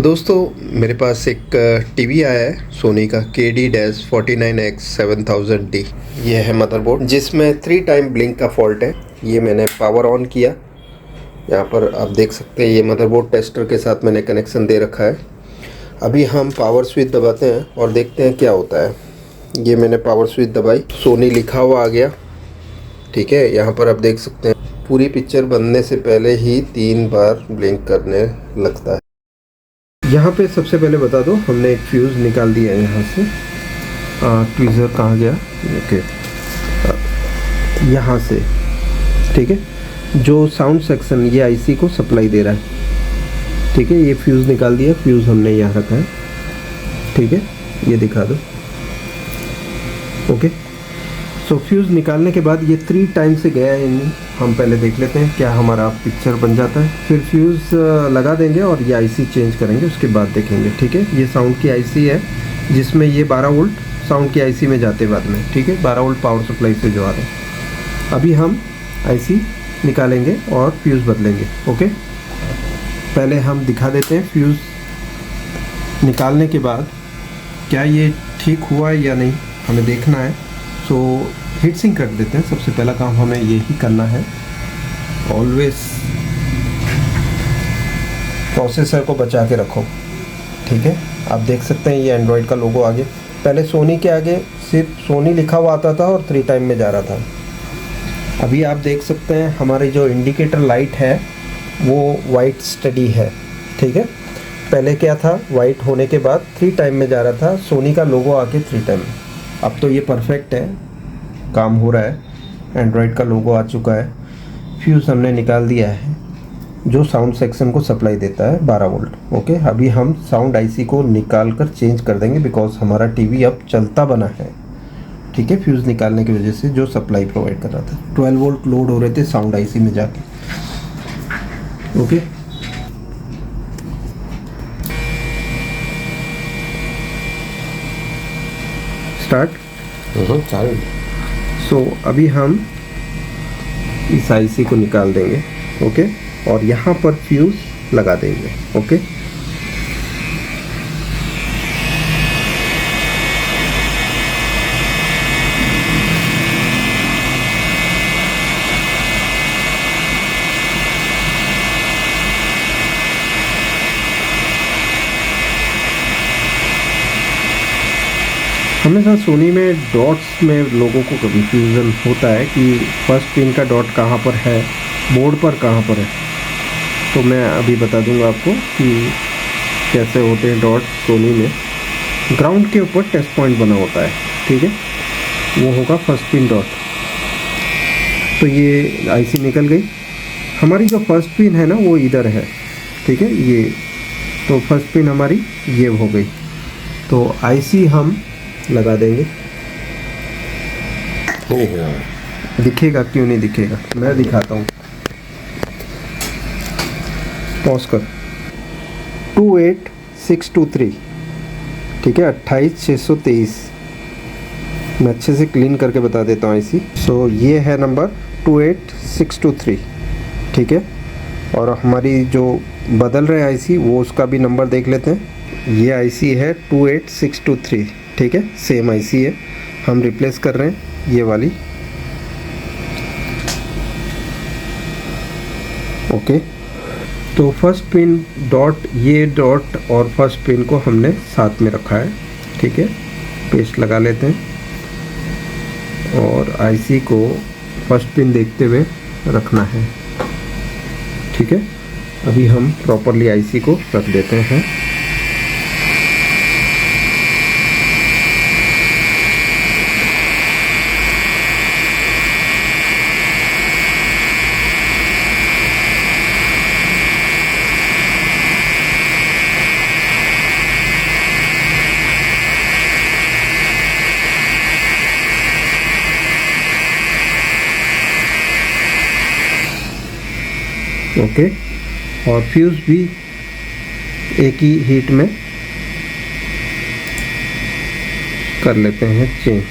दोस्तों मेरे पास एक टीवी आया है सोनी का KD-49X7000D। ये है मदरबोर्ड जिसमें 3 टाइम ब्लिंक का फॉल्ट है। ये मैंने पावर ऑन किया, यहाँ पर आप देख सकते हैं। ये मदरबोर्ड टेस्टर के साथ मैंने कनेक्शन दे रखा है। अभी हम पावर स्विच दबाते हैं और देखते हैं क्या होता है। ये मैंने पावर स्विच दबाई, सोनी लिखा हुआ आ गया। ठीक है, यहाँ पर आप देख सकते हैं पूरी पिक्चर बनने से पहले ही 3 बार ब्लिंक करने लगता है। यहाँ पे सबसे पहले बता दो, हमने एक फ्यूज़ निकाल दिया है यहाँ से। ट्वीज़र कहाँ गया? ओके, यहाँ से। ठीक है, जो साउंड सेक्शन ये आईसी को सप्लाई दे रहा है। ठीक है, ये फ्यूज़ निकाल दिया, फ्यूज़ हमने यहाँ रखा है। ठीक है, ये दिखा दो। ओके, सो फ्यूज़ निकालने के बाद ये 3 टाइम से गया है नहीं। हम पहले देख लेते हैं क्या हमारा पिक्चर बन जाता है, फिर फ्यूज़ लगा देंगे और ये आईसी चेंज करेंगे, उसके बाद देखेंगे। ठीक है, ये साउंड की आईसी है जिसमें ये 12 वोल्ट साउंड की आईसी में जाते बाद में। ठीक है, 12 वोल्ट पावर सप्लाई से जो आ रहे हैं। अभी हम आईसी निकालेंगे और फ्यूज़ बदलेंगे। ओके, पहले हम दिखा देते हैं फ्यूज़ निकालने के बाद क्या ये ठीक हुआ है या नहीं, हमें देखना है। सो हीट सिंक रख देते हैं। सबसे पहला काम हमें यही करना है। ऑलवेज प्रोसेसर को बचा के रखो। ठीक है, आप देख सकते हैं ये एंड्रॉयड का लोगो आगे, पहले सोनी के आगे सिर्फ सोनी लिखा हुआ आता था और 3 टाइम में जा रहा था। अभी आप देख सकते हैं हमारी जो इंडिकेटर लाइट है वो वाइट स्टडी है। ठीक है, पहले क्या था, वाइट होने के बाद 3 टाइम में जा रहा था, सोनी का लोगो आके 3 टाइम। अब तो ये परफेक्ट है, काम हो रहा है, एंड्रॉयड का लोगो आ चुका है। फ्यूज़ हमने निकाल दिया है जो साउंड सेक्शन को सप्लाई देता है 12 वोल्ट। ओके, अभी हम साउंड आईसी को निकाल कर चेंज कर देंगे बिकॉज हमारा टीवी अब चलता बना है। ठीक है, फ्यूज़ निकालने की वजह से जो सप्लाई प्रोवाइड कर रहा था, 12 वोल्ट लोड हो रहे थे साउंड आईसी में जाके। Okay, start. सो अभी हम इस आईसी को निकाल देंगे। ओके, और यहाँ पर फ्यूज़ लगा देंगे। ओके, हमेशा सोनी में डॉट्स में लोगों को कन्फ्यूज़न होता है कि फर्स्ट पिन का डॉट कहाँ पर है, बोर्ड पर कहाँ पर है। तो मैं अभी बता दूंगा आपको कि कैसे होते हैं डॉट्स सोनी में। ग्राउंड के ऊपर टेस्ट पॉइंट बना होता है। ठीक है, वो होगा फर्स्ट पिन डॉट। तो ये आईसी निकल गई हमारी। जो फर्स्ट पिन है ना वो इधर है। ठीक है, ये तो फर्स्ट पिन हमारी ये हो गई। तो आईसी हम लगा देंगे। दिखेगा क्यों नहीं दिखेगा, मैं दिखाता हूँ। पॉज कर। 28623। ठीक है, 28623। मैं अच्छे से क्लीन करके बता देता हूँ आईसी। सो ये है नंबर 28623। ठीक है, और हमारी जो बदल रहे आईसी वो उसका भी नंबर देख लेते हैं। ये आईसी है 28623। ठीक है, सेम आईसी है, हम रिप्लेस कर रहे हैं ये वाली। ओके, तो फर्स्ट पिन डॉट, ये डॉट और फर्स्ट पिन को हमने साथ में रखा है। ठीक है, पेस्ट लगा लेते हैं और आईसी को फर्स्ट पिन देखते हुए रखना है। ठीक है, अभी हम प्रॉपरली आईसी को रख देते हैं। ओके, और फ्यूज़ भी एक ही हीट में कर लेते हैं चेंज।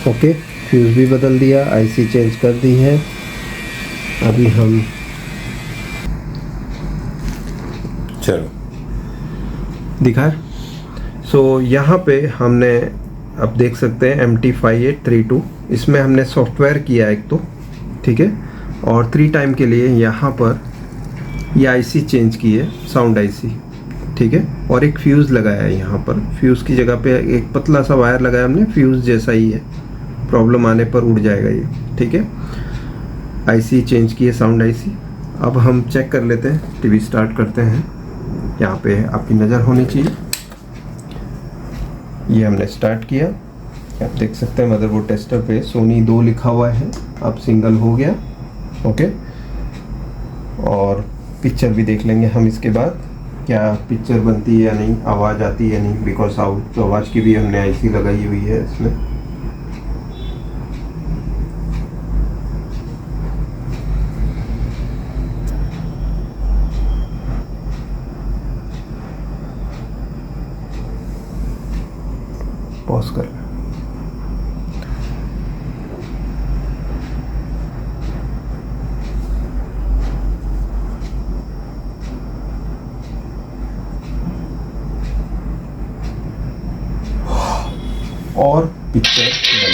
ओके, फ्यूज़ भी बदल दिया, आईसी चेंज कर दी है। अभी हम चलो दिखा। सो यहाँ पे हमने अब देख सकते हैं MT5832, इसमें हमने सॉफ्टवेयर किया एक तो, ठीक है, और 3 टाइम के लिए यहाँ पर ये आईसी चेंज की है, साउंड आईसी, ठीक है, और एक फ्यूज़ लगाया है यहाँ पर। फ्यूज़ की जगह पे एक पतला सा वायर लगाया हमने, फ्यूज़ जैसा ही है, प्रॉब्लम आने पर उड़ जाएगा ये, ठीक है। आईसी चेंज की है, साउंड आईसी। अब हम चेक कर लेते हैं, टीवी स्टार्ट करते हैं। यहाँ पे आपकी नज़र होनी चाहिए। ये हमने स्टार्ट किया, आप देख सकते हैं मदरबोर्ड टेस्टर पे सोनी 2 लिखा हुआ है, अब सिंगल हो गया। ओके, और पिक्चर भी देख लेंगे हम इसके बाद, क्या पिक्चर बनती है या नहीं, आवाज़ आती है या नहीं, बिकॉज आवाज़ की भी हमने आईसी लगाई हुई है इसमें। पॉज कर, और पिक्चर बन।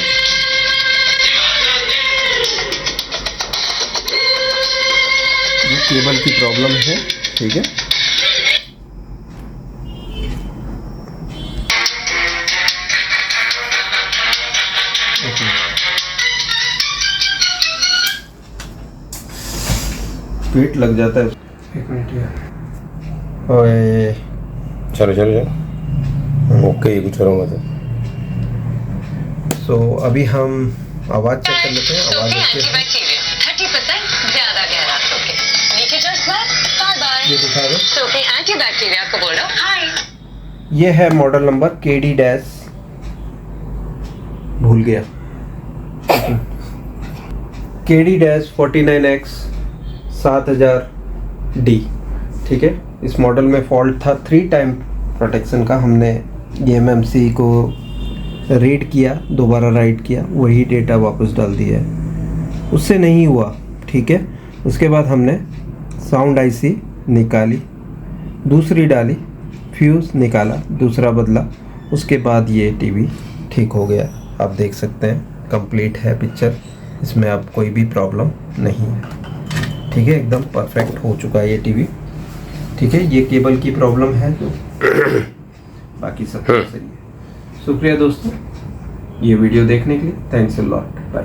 ये केबल की प्रॉब्लम है, ठीक है। पेट लग जाता है। एक मिनट यार। ओए चलो चलो चलो, ओके, कुछ करो मत। सो अभी हम आवाज़ चेक कर लेते हैं। आवाज़ अच्छी है, 30% ज्यादा गहरा सोके नीचे जस्ट बाय बाय। ये दिखा दो। सोके एंटीबैक्टीरिया को बोलो हाय। ये है मॉडल नंबर KD डैश, भूल गया, KD डैश 49X 7000D, ठीक है। इस मॉडल में फॉल्ट था 3 टाइम प्रोटेक्शन का। हमने MMC को रीड किया, दोबारा राइट किया, वही डेटा वापस डाल दिया है, उससे नहीं हुआ, ठीक है। उसके बाद हमने साउंड आईसी निकाली, दूसरी डाली, फ्यूज़ निकाला, दूसरा बदला, उसके बाद ये टीवी ठीक हो गया। आप देख सकते हैं कंप्लीट है पिक्चर, इसमें अब कोई भी प्रॉब्लम नहीं है, ठीक है, एकदम परफेक्ट हो चुका है ये टीवी, ठीक है। ये केबल की प्रॉब्लम है तो बाकी सब सही है। शुक्रिया दोस्तों ये वीडियो देखने के लिए, थैंक्स अ लॉट, बाय।